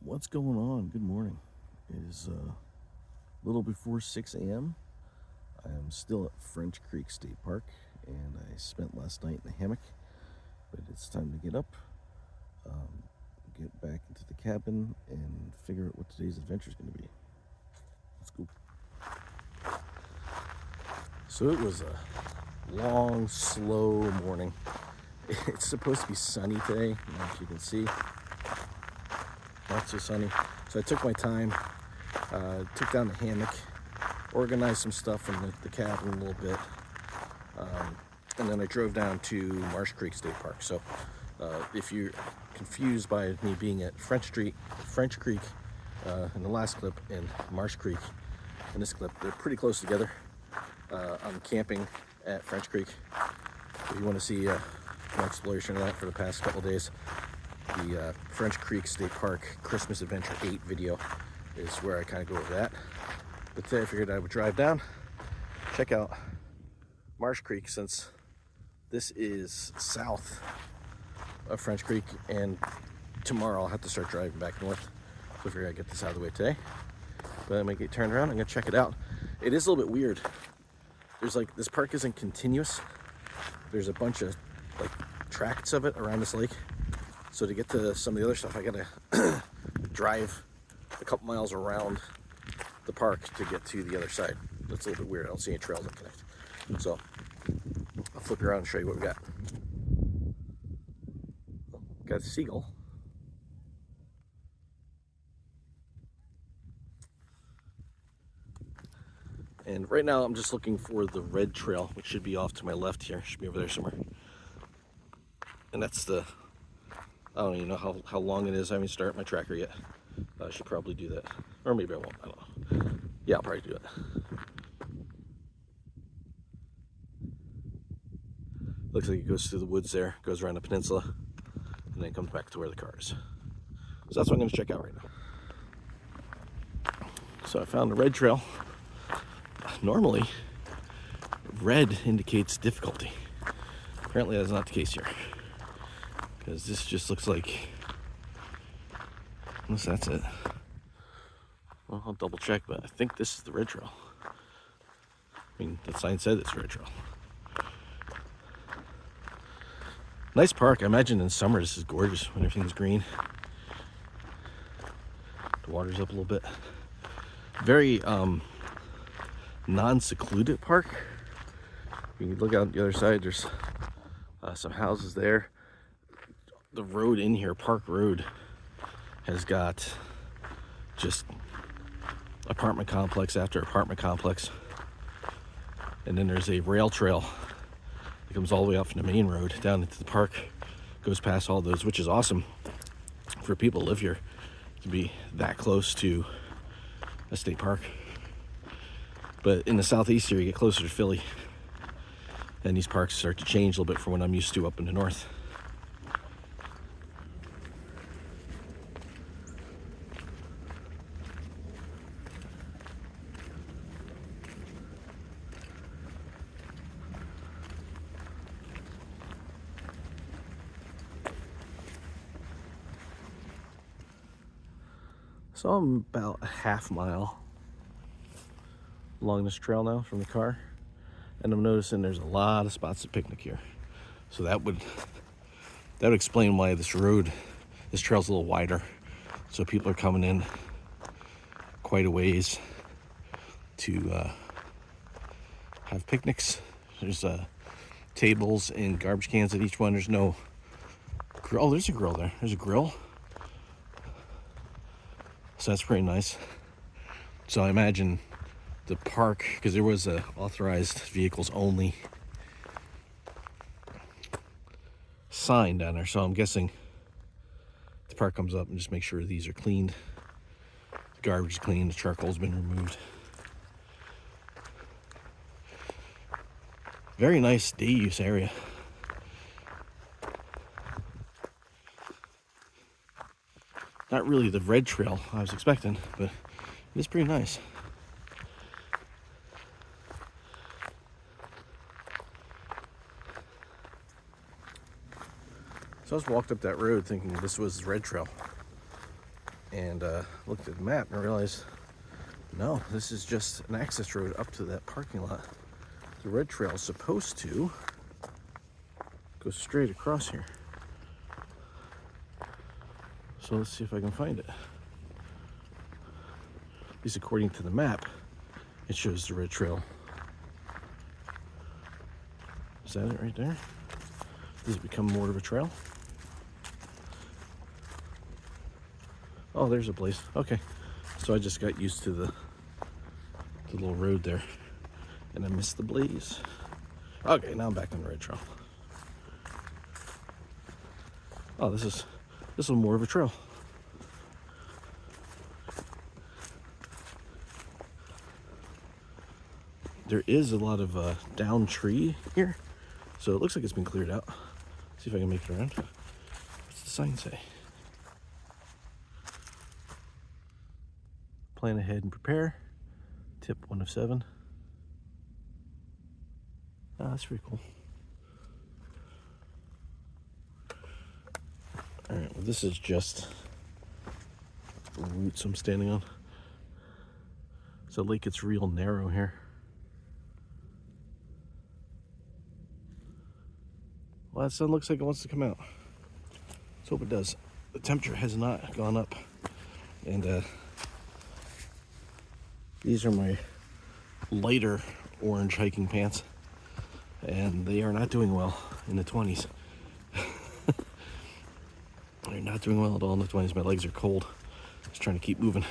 What's going on? Good morning. It is a little before 6 a.m. I am still at French Creek State Park, and I spent last night in a hammock, but it's time to get up, get back into the cabin, and figure out what today's adventure is going to be. Let's go. So it was a long, slow morning. It's supposed to be sunny today, as you can see. Not so sunny. So I took my time, took down the hammock, organized some stuff in the cabin a little bit, and then I drove down to Marsh Creek State Park. So if you're confused by me being at French Creek in the last clip and Marsh Creek in this clip, they're pretty close together. I'm camping at French Creek. If you want to see an exploration of that for the past couple days, the French Creek State Park Christmas Adventure 8 video is where I kind of go over that. But today I figured I would drive down, check out Marsh Creek, since this is south of French Creek, and tomorrow I'll have to start driving back north. So I figured I'd get this out of the way today. But I'm gonna get turned around, I'm gonna check it out. It is a little bit weird. There's like, this park isn't continuous. There's a bunch of like tracts of it around this lake. So to get to some of the other stuff, I gotta drive a couple miles around the park to get to the other side. That's a little bit weird. I don't see any trails that connect. So I'll flip around and show you what we got. Got a seagull. And right now I'm just looking for the red trail, which should be off to my left here. Should be over there somewhere. And that's the, I don't even know how long it is. I haven't started my tracker yet. I should probably do that. Or maybe I won't, I don't know. Yeah, I'll probably do it. Looks like it goes through the woods there, goes around the peninsula, and then comes back to where the car is. So that's what I'm gonna check out right now. So I found the red trail. Normally, red indicates difficulty. Apparently that's not the case here, because this just looks like, unless that's it. Well, I'll double check, but I think this is the red trail. I mean, the sign said it's red trail. Nice park. I imagine in summer this is gorgeous when everything's green. The water's up a little bit. Very non-secluded park. You can look out the other side. There's some houses there. The road in here, Park Road, has got just apartment complex after apartment complex. And then there's a rail trail that comes all the way up from the main road down into the park, goes past all those, which is awesome for people who live here to be that close to a state park. But in the southeast here, you get closer to Philly, and these parks start to change a little bit from what I'm used to up in the north. So I'm about a half mile along this trail now from the car, and I'm noticing there's a lot of spots to picnic here. So that would explain why this trail's a little wider. So people are coming in quite a ways to have picnics. There's tables and garbage cans at each one. There's no grill. Oh, there's a grill there. There's a grill. So that's pretty nice. So I imagine the park, because there was a authorized vehicles only sign down there, so I'm guessing the park comes up and just make sure these are cleaned, the garbage is clean, the charcoal's been removed. Very nice day use area. Not really the red trail I was expecting, but it is pretty nice. So I just walked up that road thinking this was red trail. and looked at the map and realized, no, this is just an access road up to that parking lot. The red trail is supposed to go straight across here. So let's see if I can find it. At least according to the map, it shows the red trail. Is that it right there? Does it become more of a trail? Oh, there's a place. Okay. So I just got used to the little road there. And I missed the blaze. Okay, now I'm back on the red trail. Oh, this is more of a trail. There is a lot of down tree here, so it looks like it's been cleared out. See if I can make it around. What's the sign say? Plan ahead and prepare. Tip 1 of 7. Oh, that's pretty cool. All right, well, this is just the roots I'm standing on. So the lake gets real narrow here. Well, that sun looks like it wants to come out. Let's hope it does. The temperature has not gone up. And these are my lighter orange hiking pants. And they are not doing well in the 20s. They're not doing well at all in the 20s. My legs are cold. Just trying to keep moving.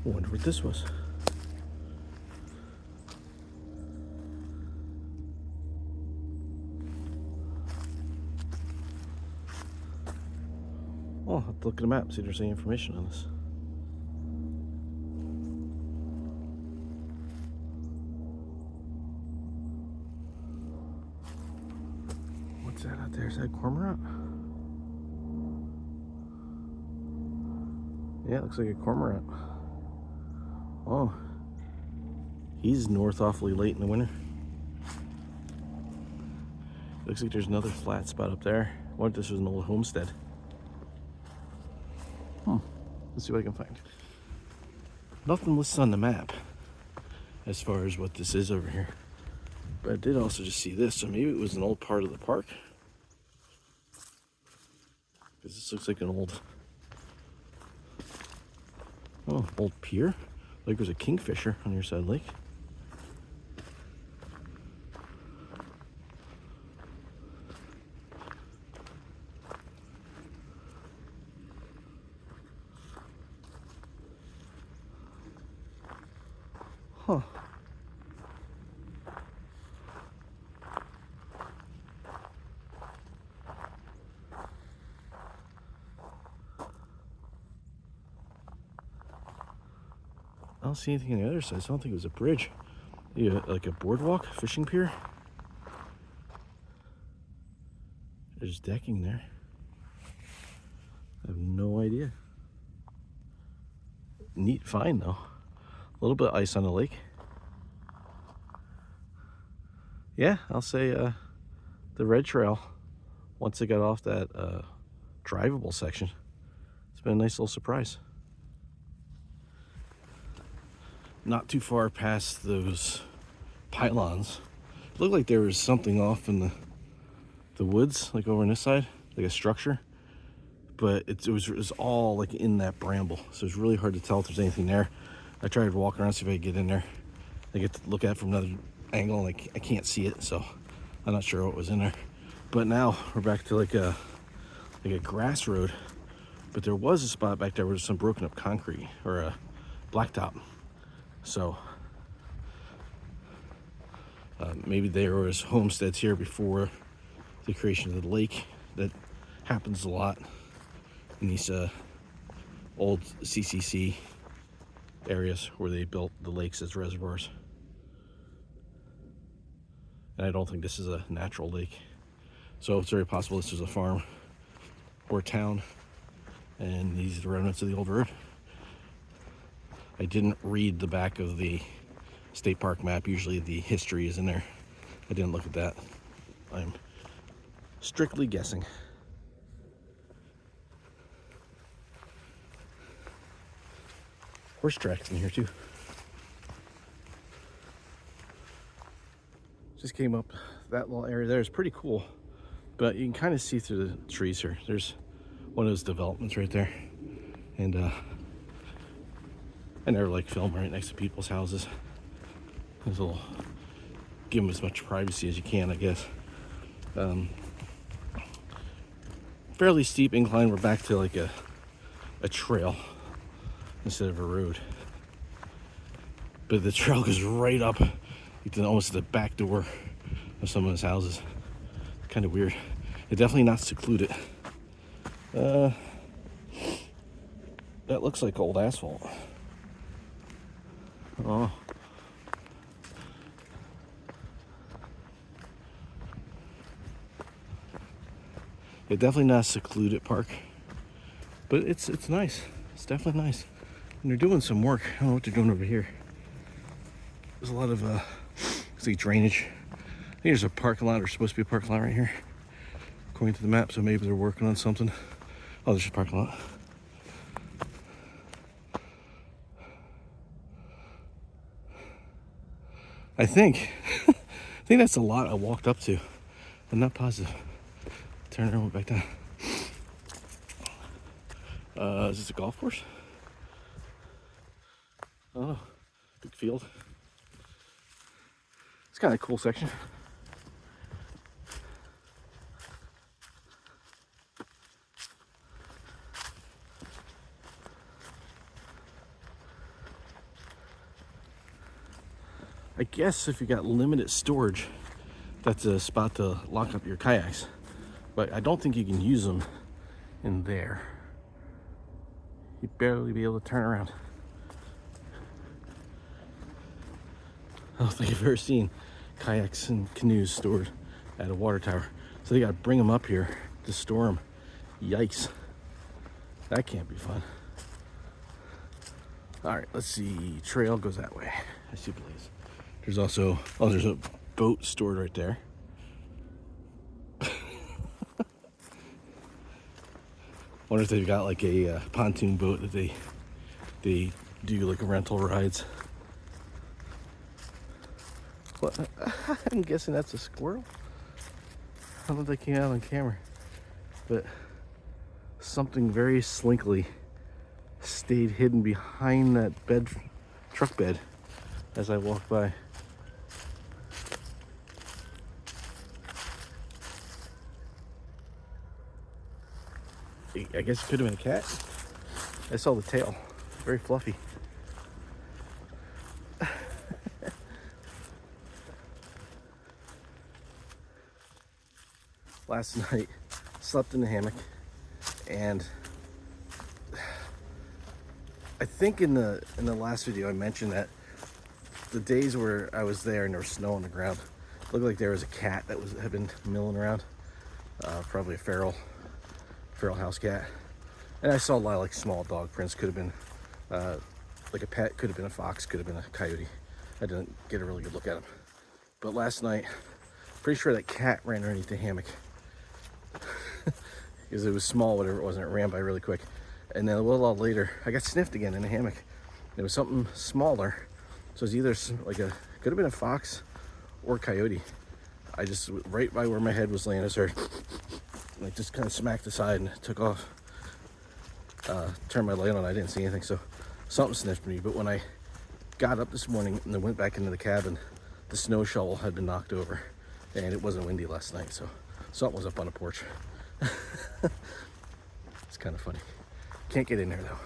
I wonder what this was. Oh, I'll have to look at the map, see if there's any information on this. What's that out there? Is that cormorant? Yeah, it looks like a cormorant. Oh, he's north awfully late in the winter. Looks like there's another flat spot up there. I wonder if this was an old homestead. Let's see what I can find. Nothing listed on the map as far as what this is over here. But I did also just see this, so maybe it was an old part of the park. Because this looks like an old pier. Like there's a kingfisher on your side of the lake. Huh. I don't see anything on the other side, so I don't think it was a bridge. Yeah, like a boardwalk, fishing pier. There's decking there. I have no idea. Neat find though. A little bit of ice on the lake. Yeah, I'll say the red trail, once it got off that drivable section, it's been a nice little surprise. Not too far past those pylons looked like there was something off in the woods, like over on this side, like a structure. But it was all like in that bramble, so it's really hard to tell if there's anything there. I tried walking around, see if I could get in there. I get to look at it from another angle, and I can't see it, so I'm not sure what was in there. But now we're back to like a grass road. But there was a spot back there where there's some broken up concrete or a blacktop. So maybe there was homesteads here before the creation of the lake. That happens a lot in these old CCC areas where they built the lakes as reservoirs. And I don't think this is a natural lake. So it's very possible this was a farm or town, and these are the remnants of the old road. I didn't read the back of the state park map. Usually the history is in there. I didn't look at that. I'm strictly guessing. Horse tracks in here too. Just came up that little area there. It's pretty cool, but you can kind of see through the trees here. There's one of those developments right there, and I never like film right next to people's houses. There's a little, give them as much privacy as you can, I guess. Fairly steep incline. We're back to like a trail instead of a road, but the trail goes right up almost the back door of some of his houses. Kind of weird. It's definitely not secluded. That looks like old asphalt. Oh. It's definitely not a secluded park, but it's nice. It's definitely nice. And they're doing some work. I don't know what they're doing over here. There's a lot of see drainage. I think there's a parking lot, or supposed to be a parking lot right here, according to the map. So maybe they're working on something. Oh, there's a parking lot. I think that's a lot I walked up to. I'm not positive. Turn around, back down. Is this a golf course? Oh, big field. It's kind of a cool section. I guess if you got limited storage, that's a spot to lock up your kayaks. But I don't think you can use them in there. You'd barely be able to turn around. I don't think I've ever seen kayaks and canoes stored at a water tower. So they gotta bring them up here to store them. Yikes. That can't be fun. All right, let's see. Trail goes that way. I see place. There's also, oh, there's a boat stored right there. Wonder if they've got like a pontoon boat that they do like rental rides. What? I'm guessing that's a squirrel. I don't know if they came out on camera, but something very slinkily stayed hidden behind that truck bed as I walked by. I guess it could have been a cat. I saw the tail. Very fluffy. Last night, slept in the hammock, and I think in the last video I mentioned that the days where I was there and there was snow on the ground, it looked like there was a cat that had been milling around, probably a feral house cat. And I saw a lot of like small dog prints. Could have been like a pet, could have been a fox, could have been a coyote. I didn't get a really good look at him. But last night, pretty sure that cat ran underneath the hammock because it was small, whatever it was, and it ran by really quick. And then a little while later, I got sniffed again in the hammock. It was something smaller, so it's either like could have been a fox or a coyote. I just, right by where my head was laying, I started like just kind of smacked aside and took off. Turned my light on, I didn't see anything, so something sniffed me. But when I got up this morning and then went back into the cabin, the snow shovel had been knocked over, and it wasn't windy last night, so something was up on the porch. It's kind of funny. Can't get in there though.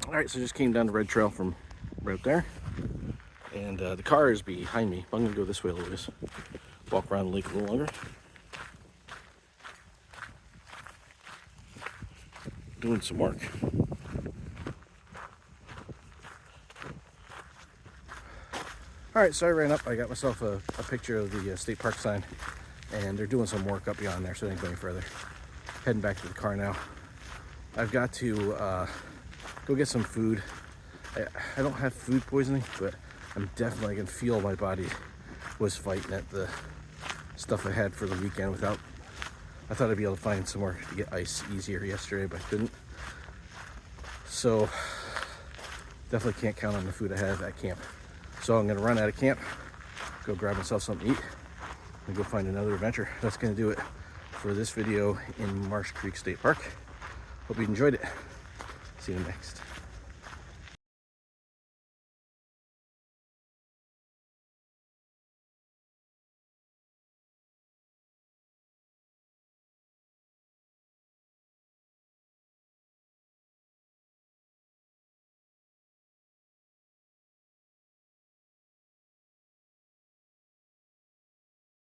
All right, so just came down the red trail from right there, and the car is behind me. I'm gonna go this way a little bit, walk around the lake a little longer. Doing some work. All right, so I ran up. I got myself a picture of the state park sign, and they're doing some work up beyond there, so I didn't go any further. Heading back to the car now. I've got to go get some food. I don't have food poisoning, but I'm definitely, I can feel my body was fighting at the stuff I had for the weekend without. I thought I'd be able to find somewhere to get ice easier yesterday, but I couldn't. So definitely can't count on the food I have at camp. So I'm gonna run out of camp, go grab myself something to eat, and go find another adventure. That's gonna do it for this video in Marsh Creek State Park. Hope you enjoyed it. See you next.